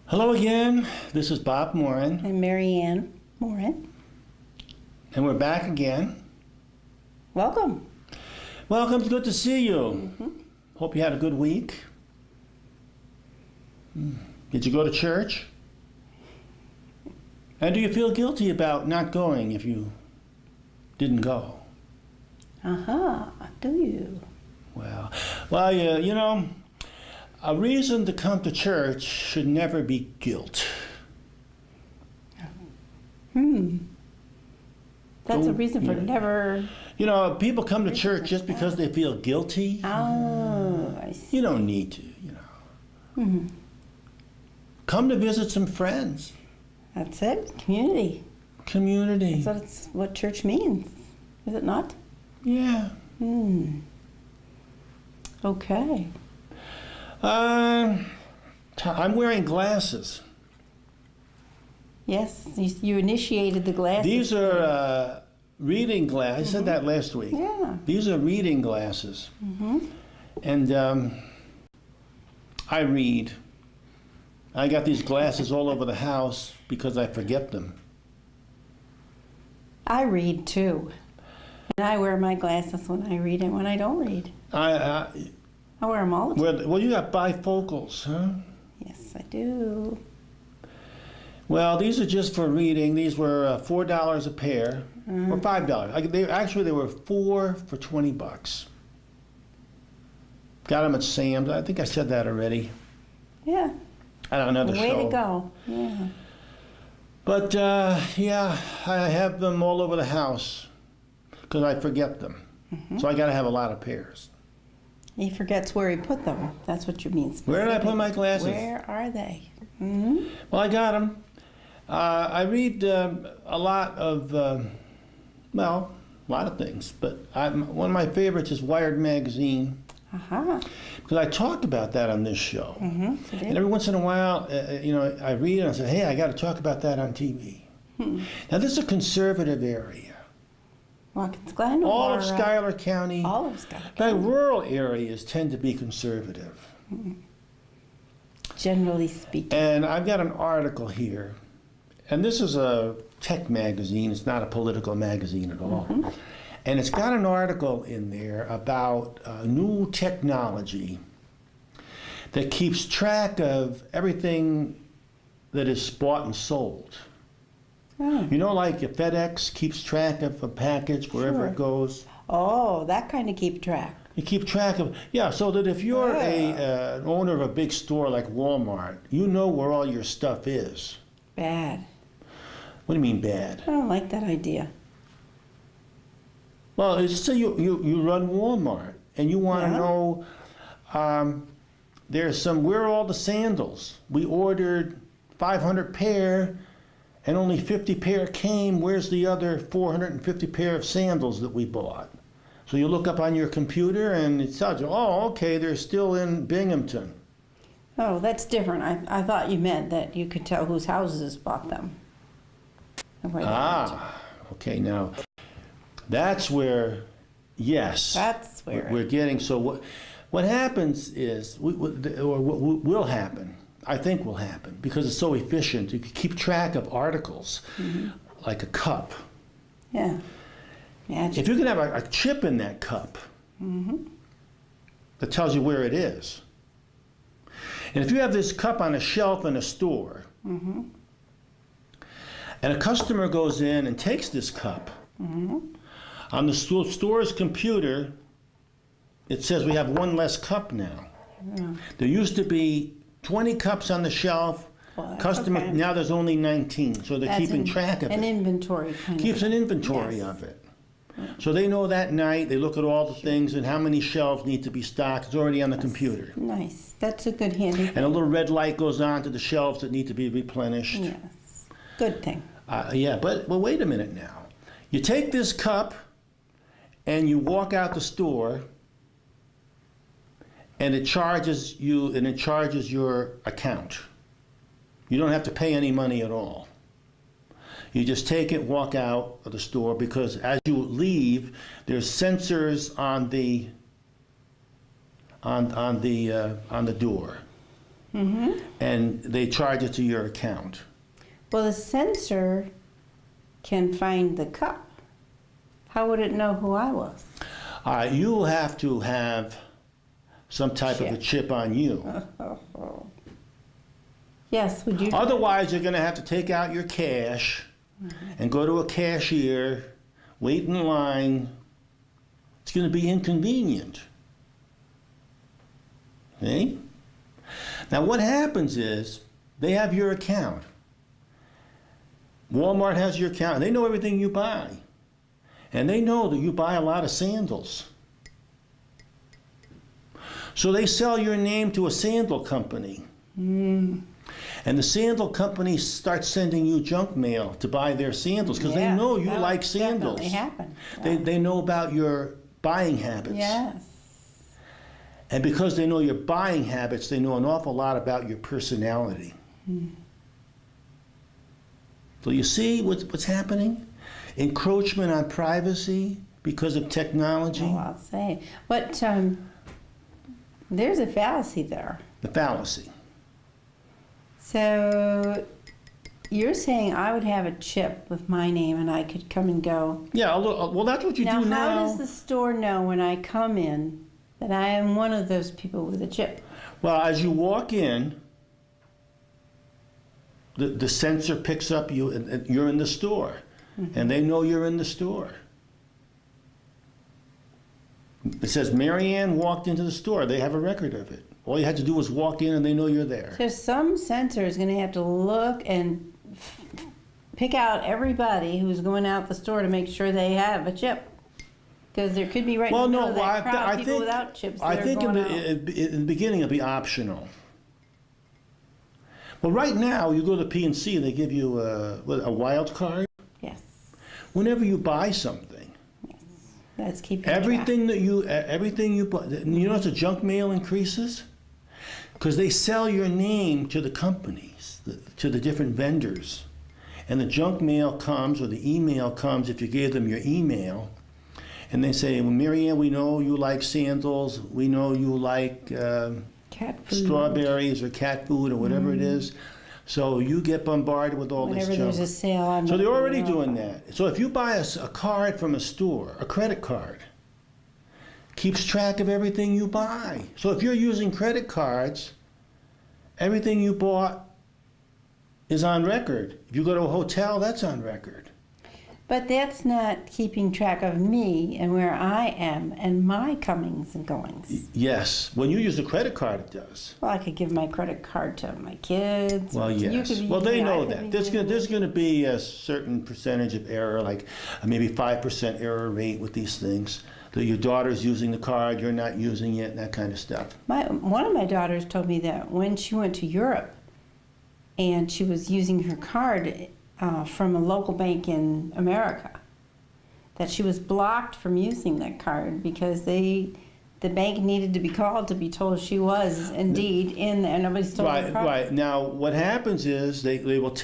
Hello again, this is Bob Moran. I'm Marianne Moran. And we're back again. Welcome. Welcome, it's good to see you. Hope you had a good week. Did you go to church? And do you feel guilty about not going if you didn't go? Do you? Well, you know, a reason to come to church should never be guilt. That's a reason for never... You know, people come to church just because they feel guilty. Oh, I see. You don't need to, you know. Come to visit some friends. That's it. Community. Community. That's what church means. Is it not? Yeah. Okay. I'm wearing glasses. Yes, you initiated the glasses. These are reading glasses. I said that last week. Yeah. These are reading glasses. And I read. I got these glasses all over the house because I forget them. I read too. And I wear my glasses when I read and when I don't read. I wear them all the time. Well, you got bifocals, huh? Yes, I do. Well, these are just for reading. These were $4 a pair, or $5. They were 4 for $20. Got them at Sam's. I think I said that already. Yeah. On another show. Way to go. Yeah. But yeah, I have them all over the house because I forget them. So I got to have a lot of pairs. He forgets where he put them. That's what you mean. Where did I put my glasses? Where are they? Well, I got them. I read a lot of, well, a lot of things, but one of my favorites is Wired Magazine. Because I talked about that on this show. And every once in a while, you know, I read and I say, hey, I got to talk about that on TV. Now, this is a conservative area. Watkins Glen? All of Schuyler County. All of Schuyler But County. rural areas tend to be conservative. Generally speaking. And I've got an article here. And this is a tech magazine. It's not a political magazine at all. And it's got an article in there about new technology that keeps track of everything that is bought and sold. You know, like if FedEx keeps track of a package wherever it goes. Oh, that kind of keep track. You keep track of, yeah, so that if you're an owner of a big store like Walmart, you know where all your stuff is. Bad. What do you mean bad? I don't like that idea. Well, it's so you run Walmart and you want to know, where are all the sandals? We ordered 500 pair and only 50 pair came. Where's the other 450 pair of sandals that we bought? So you look up on your computer and it tells you, oh, okay, they're still in Binghamton. Oh, that's different. I thought you meant that you could tell whose houses bought them. Okay, now that's where, yes. That's where we're getting, so what happens is, or what will happen, I think will happen, because it's so efficient, you can keep track of articles, like a cup. Yeah. Magic. If you can have a chip in that cup that tells you where it is, and if you have this cup on a shelf in a store, and a customer goes in and takes this cup, on the store's computer, it says we have one less cup now. There used to be 20 cups on the shelf. Customer, now there's only 19, so they're keeping track of it. An inventory kind Keeps an inventory of it. So they know that night, they look at all the things and how many shelves need to be stocked. It's already on the computer. Nice. That's a good handy thing. And a little red light goes on to the shelves that need to be replenished. Yes. Good thing. Yeah, but wait a minute now. You take this cup and you walk out the store and it charges you and it charges your account. You don't have to pay any money at all. You just take it, walk out of the store, because as you leave, there's sensors on the door. and they charge it to your account. Well, the sensor can find the cup. How would it know who I was? You will have to have some type of a chip on you. Yes, would you? Otherwise, you're going to have to take out your cash and go to a cashier, wait in line. It's going to be inconvenient. Okay? Now, what happens is they have your account. Walmart has your account. They know everything you buy. And they know that you buy a lot of sandals. So they sell your name to a sandal company. And the sandal company starts sending you junk mail to buy their sandals because they know you like sandals. Happen. They know about your buying habits. Yes. And because they know your buying habits, they know an awful lot about your personality. So you see what's happening? Encroachment on privacy because of technology. Oh, I'll say. But there's a fallacy there. The fallacy. So you're saying I would have a chip with my name and I could come and go. Yeah, well, that's what you do now. How does the store know when I come in that I am one of those people with a chip? Well, as you walk in, the sensor picks up you, and you're in the store, and they know you're in the store. It says Marianne walked into the store. They have a record of it. All you had to do was walk in, and they know you're there. So some sensor is going to have to look and pick out everybody who's going out the store to make sure they have a chip. Because there could be right in the middle of that crowd people without chips. I think in the beginning it'll be optional. Well, right now you go to PNC, they give you a wild card. Yes. Whenever you buy something, that's keeping everything you buy. You notice the junk mail increases because they sell your name to the companies, to the different vendors, and the junk mail comes or the email comes if you gave them your email. And they say, well, Marianne, we know you like sandals. We know you like cat food. Strawberries or cat food or whatever it is. So you get bombarded with all this junk. Whenever there's a sale, so they're already doing that. So if you buy a card from a store, a credit card, keeps track of everything you buy. So if you're using credit cards, everything you bought is on record. If you go to a hotel, that's on record. But that's not keeping track of me and where I am and my comings and goings. Yes. When you use a credit card, it does. Well, I could give my credit card to my kids. Well, yes. Well, they know that. There's going to be a certain percentage of error, like maybe 5% error rate with these things. That your daughter's using the card, you're not using it, that kind of stuff. One of my daughters told me that when she went to Europe and she was using her card from a local bank in America, that she was blocked from using that card because the bank needed to be called to be told she was indeed in there. Nobody stole her card. Right. Now, what happens is they will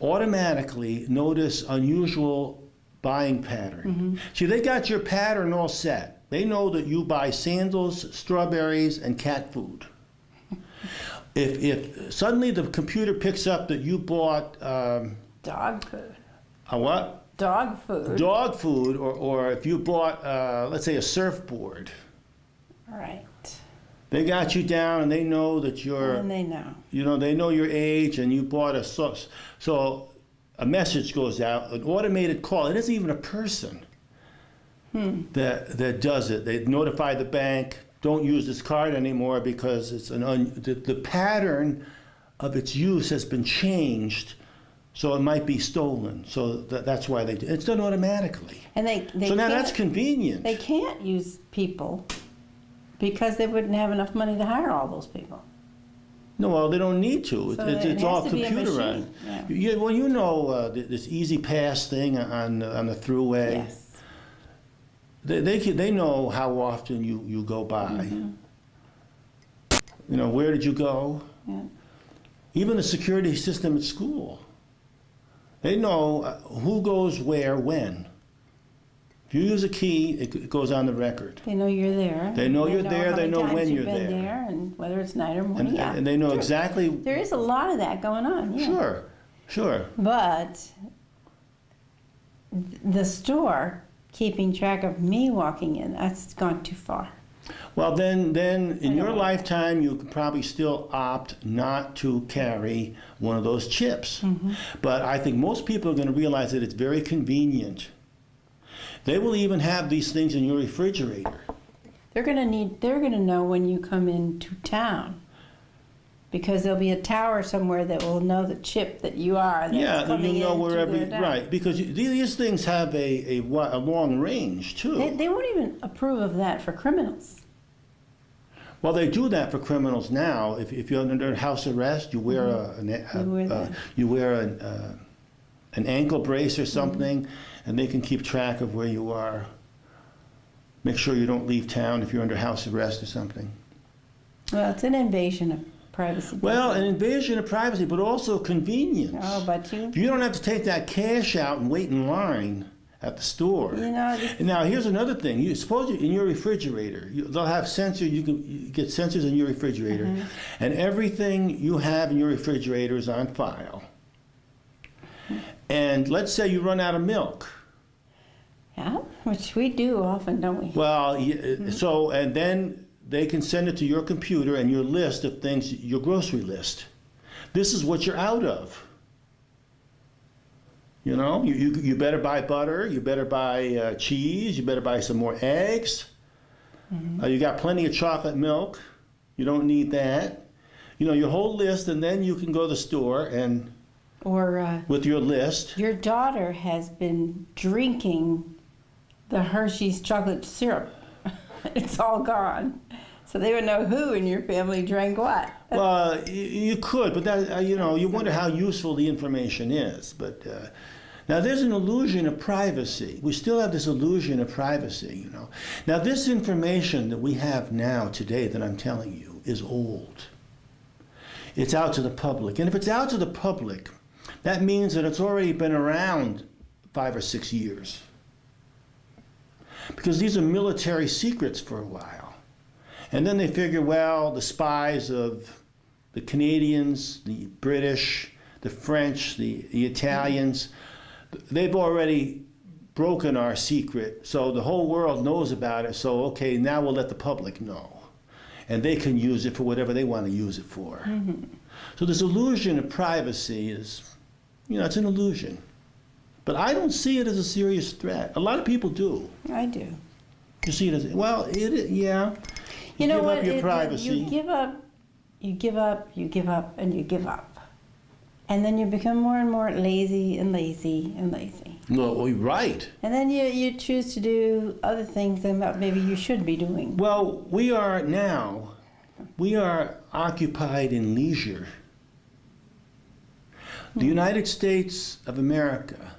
automatically notice unusual buying pattern. See, they got your pattern all set. They know that you buy sandals, strawberries, and cat food. If suddenly the computer picks up that you bought dog food. A what? Dog food. Dog food, or if you bought, let's say, a surfboard. Right. They got you down, and they know that you're. And they know. You know, they know your age, and you bought a sauce. So a message goes out, an automated call. It isn't even a person that does it. They notify the bank. Don't use this card anymore because it's the pattern of its use has been changed, so it might be stolen. So that's why they do. It's done automatically. And they so now that's convenient. They can't use people because they wouldn't have enough money to hire all those people. No, well, they don't need to. So it's all computerized. Yeah. Well, you know this Easy Pass thing on the thruway. Yes. They know how often you go by. You know, where did you go? Yeah. Even the security system at school. They know who goes where when. If you use a key, it goes on the record. They know you're there. They know you're there, how they many know times when you've you're been there. and whether it's night or morning. And, Yeah. and they know Sure. exactly. There is a lot of that going on, yeah. Sure, sure. But the store keeping track of me walking in, that's gone too far. Well, then in I your know. lifetime, you could probably still opt not to carry one of those chips. Mm-hmm. But I think most people are going to realize that it's very convenient. They will even have these things in your refrigerator. They're gonna know when you come into town. Because there'll be a tower somewhere that will know the chip that you are. That's Yeah, then coming you'll know into wherever. their town. Right, because these things have a long range too. They won't even approve of that for criminals. Well, they do that for criminals now. If you're under house arrest, you wear You wear an ankle brace or something, and they can keep track of where you are. Make sure you don't leave town if you're under house arrest or something. Well, it's an invasion of privacy. Well, an invasion of privacy, but also convenience. Oh, but you If you don't have to take that cash out and wait in line at the store. know, And now here's another thing. You suppose in your refrigerator, they'll have sensors. You get sensors in your refrigerator, and everything you have in your refrigerator is on file. And let's say you run out of milk. yeah, which we do often, don't we? Well, so and then they can send it to your computer and your list of things, your grocery list. This is what you're out of. You know, you better buy butter, you better buy cheese, you better buy some more eggs. You got plenty of chocolate milk. You don't need that. You know, your whole list, and then you can go to the store and Or with your list. your daughter has been drinking the Hershey's chocolate syrup. It's all gone. So they would know who in your family drank what. Well, you could, but that you know, you wonder how useful the information is. But now there's an illusion of privacy. We still have this illusion of privacy, you know. Now this information that we have now today that I'm telling you is old. It's out to the public, and if it's out to the public, that means that it's already been around 5 or 6 years. Because these are military secrets for a while. And then they figure, well, the spies of the Canadians, the British, the French, the Italians, they've already broken our secret, so the whole world knows about it, so okay, now we'll let the public know. And they can use it for whatever they want to use it for. So this illusion of privacy is, you know, it's an illusion. But I don't see it as a serious threat. A lot of people do. I do. You see it as, well, yeah. You know give what? up your privacy. You give up, you give up, you give up, and you give up. And then you become more and more lazy and lazy and lazy. No, well, right. And then you choose to do other things than what maybe you should be doing. Well, we are occupied in leisure. The United States of America,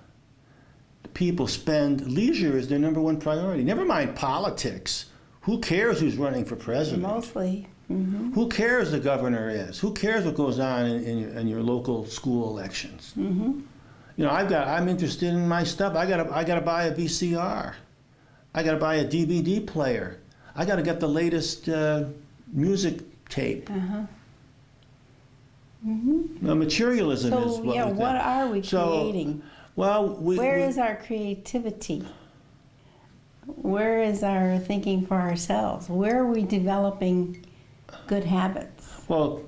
the people leisure is their number one priority. Never mind politics. Who cares who's running for president? Mostly. Who cares the governor is? Who cares what goes on in your local school elections? You know, I'm interested in my stuff. I gotta buy a VCR. I gotta buy a DVD player. I gotta get the latest music tape. Now, materialism is So, what yeah, we what think. are we So, creating? Well, Where is our creativity? Where is our thinking for ourselves? Where are we developing good habits? well,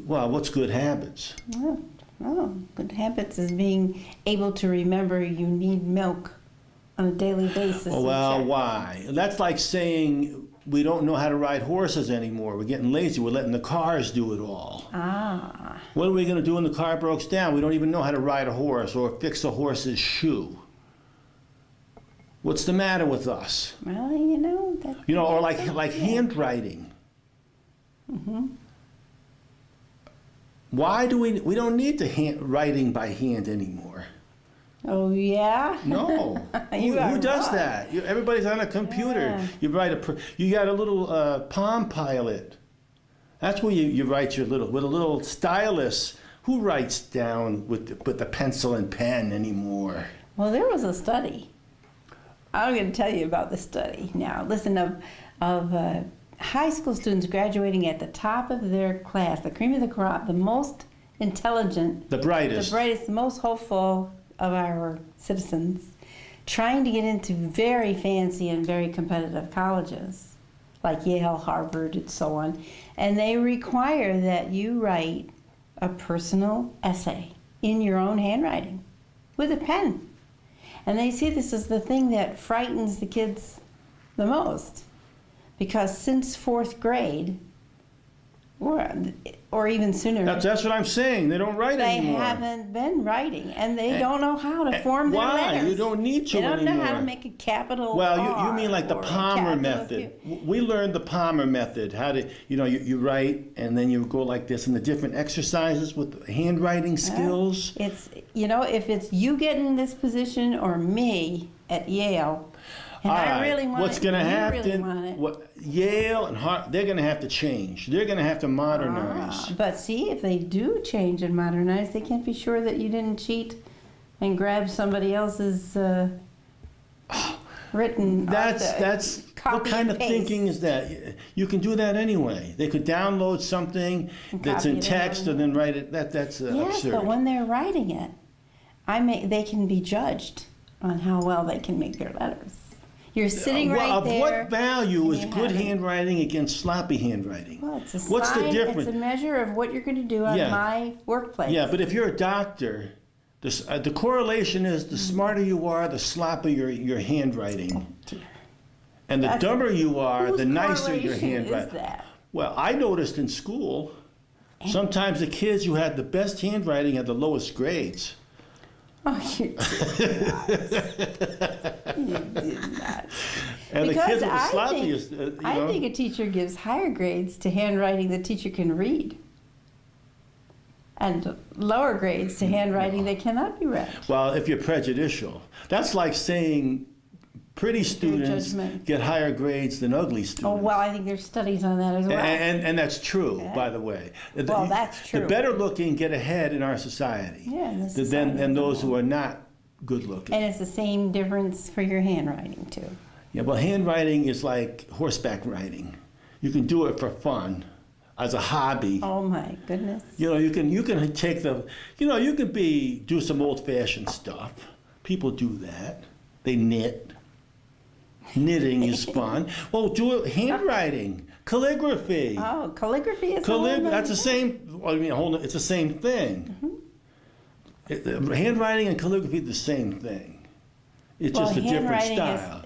what's good habits? Oh, good habits is being able to remember you need milk on a daily basis. and Well, check. why? That's like saying we don't know how to ride horses anymore. We're getting lazy. We're letting the cars do it all. Ah, What are we going to do when the car breaks down? We don't even know how to ride a horse or fix a horse's shoe. What's the matter with us? well, you know that. You know, or like Yeah. handwriting. Why do we don't need the writing by hand anymore? Oh yeah. No. You who are does right. that? Everybody's on a computer. Yeah. You got a little Palm Pilot. That's where you write with a little stylus. Who writes down with the pencil and pen anymore? Well, there was a study I'm going to tell you about the study now. Listen, of high school students graduating at the top of their class, the cream of the crop, the most intelligent, The brightest. the most hopeful of our citizens, trying to get into very fancy and very competitive colleges, like Yale, Harvard, and so on. And they require that you write a personal essay in your own handwriting with a pen. And they see this as the thing that frightens the kids the most. Because since fourth grade, or even sooner, That's what I'm saying. They don't write they anymore. haven't been writing, and they don't know how to form their Why? letters. You don't need to They don't know how to anymore. make a capital Well, R you mean like the or a Palmer capital method. Q. We learned the Palmer method. How to, you write and then you go like this, and the different exercises with handwriting skills. It's, if it's you getting in this position or me at Yale, and All I right, really want what's it, going to and you happen? really want it. Yale and Harvard, they're going to have to change. They're going to have to modernize. But see, if they do change and modernize, they can't be sure that you didn't cheat and grab somebody else's written. That's what copy kind and of thinking paste. is that? You can do that anyway. They could download something And that's copy in it text over. and then write it. That's Yes, absurd. but when they're writing it, they can be judged on how well they can make their letters. You're sitting Well, right of there. what value and is you good have it. handwriting against sloppy handwriting? Well, it's a What's the sign, difference? It's a measure of what you're going to do on Yeah. my workplace. Yeah, but if you're a doctor, the correlation is the smarter you are, the sloppier your handwriting. And the That's- dumber you are, Whose the nicer your correlation handwriting. is that? Well, I noticed in school, sometimes the kids who had the best handwriting had the lowest grades. Oh, you did not. You did not. And the Because kids with the I sloppiest, think, I think a teacher gives higher grades to handwriting the teacher can read, and lower grades to handwriting that cannot be read. well, if you're prejudicial, that's like saying pretty students judgment. get higher grades than ugly students. Oh, well, I think there's studies on that as well. And that's true, Yeah. by the way. Well, that's true. The better looking get ahead in our society Yeah, in this than society. those who are not good looking. And it's the same difference for your handwriting, too. Yeah, well, handwriting is like horseback riding. You can do it for fun, as a hobby. Oh, my goodness. You can take you can do some old-fashioned stuff. People do that. They knit. Knitting is fun. Well, do it handwriting, calligraphy. Oh, calligraphy is a whole nother That's the thing. same. I mean, it's the same thing. Handwriting and calligraphy are the same thing. It's Well, just a different handwriting style.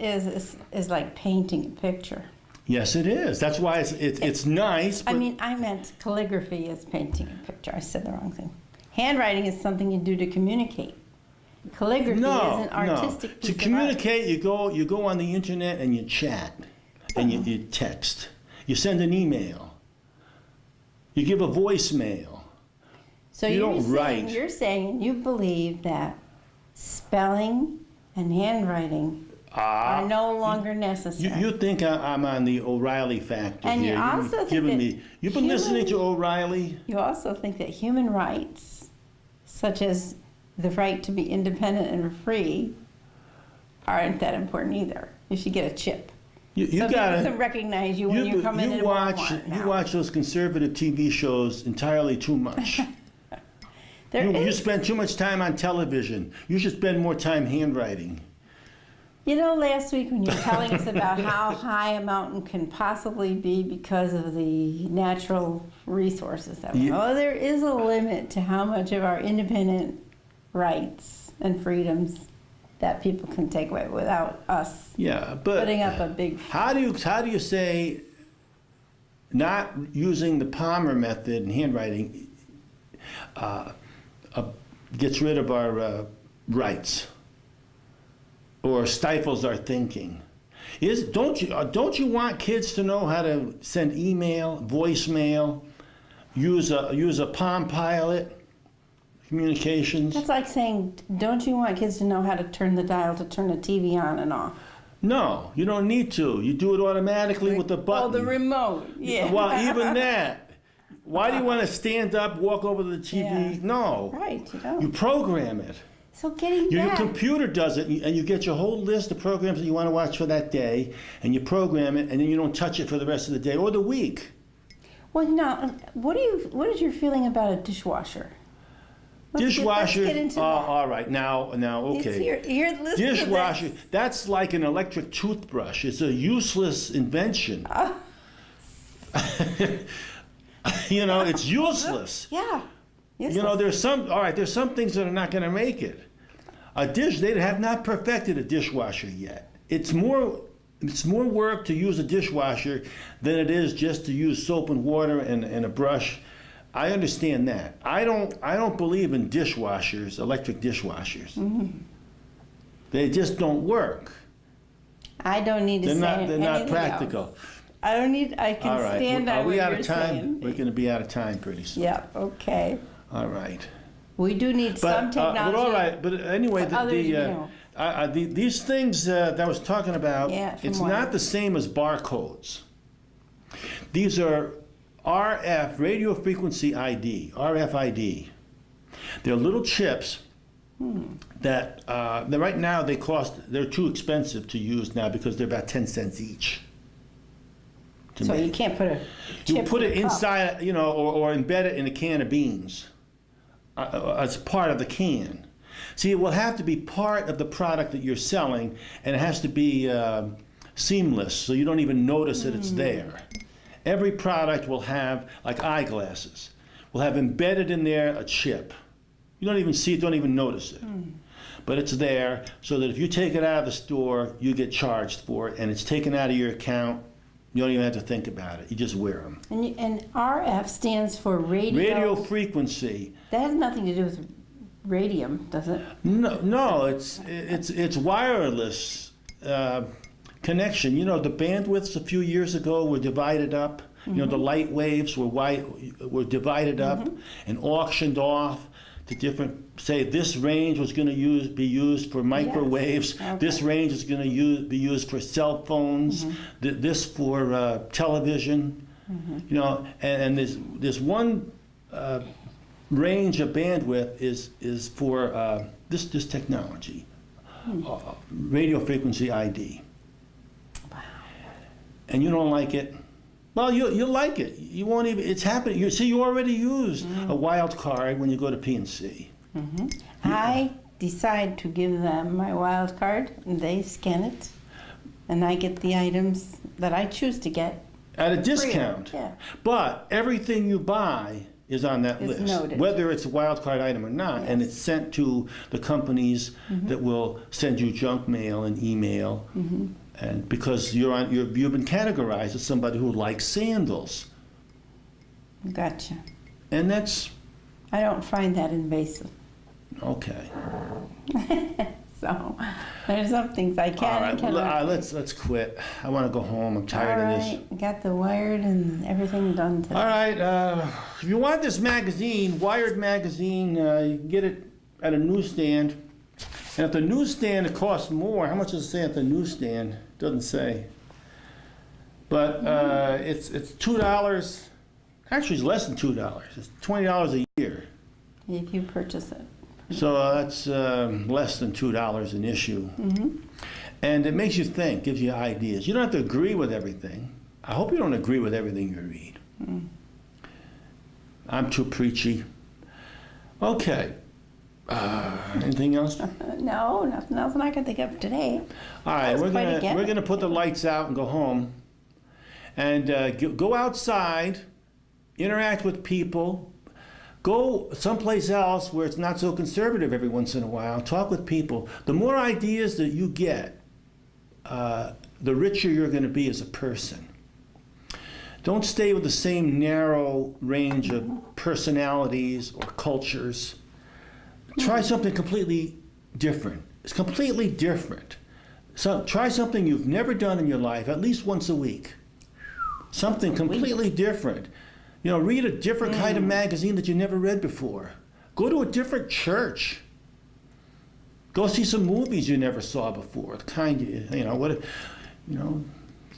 is like painting a picture. Yes, it is. That's why it's nice. But I mean, I meant calligraphy is painting a picture. I said the wrong thing. Handwriting is something you do to communicate. Calligraphy is an artistic piece To of communicate, you go on the internet and you chat, and you text. You send an email. You give a voicemail. art. So you don't write. You're saying you believe that spelling and handwriting are no longer necessary. You think I'm on the O'Reilly factor And you here? also think giving that me. You've been listening to O'Reilly. You also think that human rights, such as the right to be independent and free, aren't that important either. You should get a chip. You So people gotta. can recognize you when you come in and Walmart now. You watch those conservative TV shows entirely too much. There you is- spend too much time on television. You should spend more time handwriting. You know, last week when you were telling us about how high a mountain can possibly be because of the natural resources that we Yeah. know, there is a limit to how much of our independent rights and freedoms that people can take away without us Yeah, but putting up a big. how do you say not using the Palmer method in handwriting gets rid of our rights or stifles our thinking? Don't you want kids to know how to send email, voicemail, use a Palm Pilot, communications? That's like saying, don't you want kids to know how to turn the dial to turn the TV on and off? No, you don't need to. You do it automatically with the button. Oh, the remote. Yeah. Well, even that. Why do you want to stand up, walk over to the TV? Yeah. No. Right, you don't. You program it. So getting Your back, computer does it, and you get your whole list of programs that you want to watch for that day, and you program it, and then you don't touch it for the rest of the day or the week. well, now, what is your feeling about a dishwasher? Dishwasher. Let's get into that. All right. Now, okay. You're listening to Dishwasher. this. That's like an electric toothbrush. It's a useless invention. You know, it's useless. Yeah. Yes, You know, there's some things that are not going to make it. They have not perfected a dishwasher yet. It's more work to use a dishwasher than it is just to use soap and water and a brush. I understand that. I don't believe in dishwashers, electric dishwashers. Mm-hmm. They just don't work. I don't need to say They're not anything practical. else. I can All right. stand Are on we what out you're of time? saying. We're going to be out of time pretty soon. Yeah, okay. All right. We do need some technology. But all right. But anyway, for others, you know. these things that I was talking about, Yeah, from it's what? not the same as barcodes. These are RF, radio frequency ID, RFID. They're little chips that right now they're too expensive to use now because they're about 10 cents each. So you can't put a chip You put in it a cup. inside, you know, or embed it in a can of beans as part of the can. See, it will have to be part of the product that you're selling, and it has to be seamless, so you don't even notice that it's there. Every product will have, like eyeglasses, will have embedded in there a chip. You don't even see it, don't even notice it. But it's there so that if you take it out of the store, you get charged for it, and it's taken out of your account. You don't even have to think about it. You just wear them. And RF stands for radio. Radio frequency. That has nothing to do with radium, does it? No, it's wireless connection. You know, the bandwidths a few years ago were divided up. You know, the light waves were divided up and auctioned off to different. Say this range was going to be used for microwaves. Okay. This range is going to be used for cell phones. This for television. You know, and there's one range of bandwidth is for this technology, radio frequency ID. Wow. And you don't like it. Well, you'll like it. You won't even. It's happening. You already used a wild card when you go to PNC. I decide to give them my wild card, and they scan it, and I get the items that I choose to get. At a discount. Yeah. But everything you buy is on that Is list, noted. whether it's a wild card item or not, and Yes. it's sent to the companies that will send you junk mail and email, and because you've been categorized as somebody who likes sandals, Gotcha. and that's I don't find that invasive. okay. So there's some things I All can right, and cannot. let's quit. I want to go home. I'm All tired of this. right, got the wired and everything done today. All right, if you want this magazine, Wired magazine, you can get it at a newsstand. And at the newsstand, it costs more. How much does it say at the newsstand? Doesn't say. But it's $2. Actually, it's less than $2. It's $20 a year. If you purchase it. So that's less than $2 an issue. And it makes you think, gives you ideas. You don't have to agree with everything. I hope you don't agree with everything you read. I'm too preachy. Okay. Anything else? No, nothing else I can think of today. All right, was we're quite a gonna gamut. put the lights out and go home, and go outside, interact with people, go someplace else where it's not so conservative every once in a while. Talk with people. The more ideas that you get, the richer you're going to be as a person. Don't stay with the same narrow range of personalities or cultures. Try something completely different. It's completely different. So try something you've never done in your life, at least once a week. Something completely different. You know, read a different kind of magazine that you never read before. Go to a different church. Go see some movies you never saw before. The kind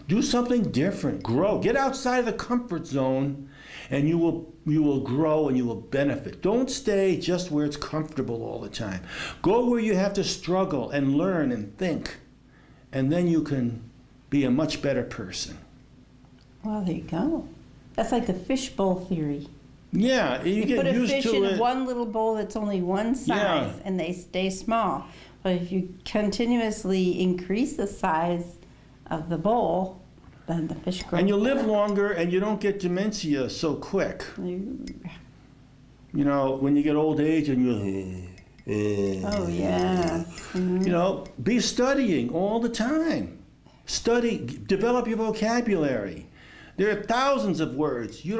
Do something different. Grow. Get outside of the comfort zone, and you will grow and you will benefit. Don't stay just where it's comfortable all the time. Go where you have to struggle and learn and think, and then you can be a much better person. Well, there you go. That's like the fishbowl theory. Yeah, you You get put a used fish to in it. one little bowl that's only one size, Yeah. and they stay small. But if you continuously increase the size of the bowl, then the fish grows. And you live longer, and you don't get dementia so quick. You know, when you get old age and you, Oh, yeah. you know, be studying all the time. Study, develop your vocabulary. There are thousands of words you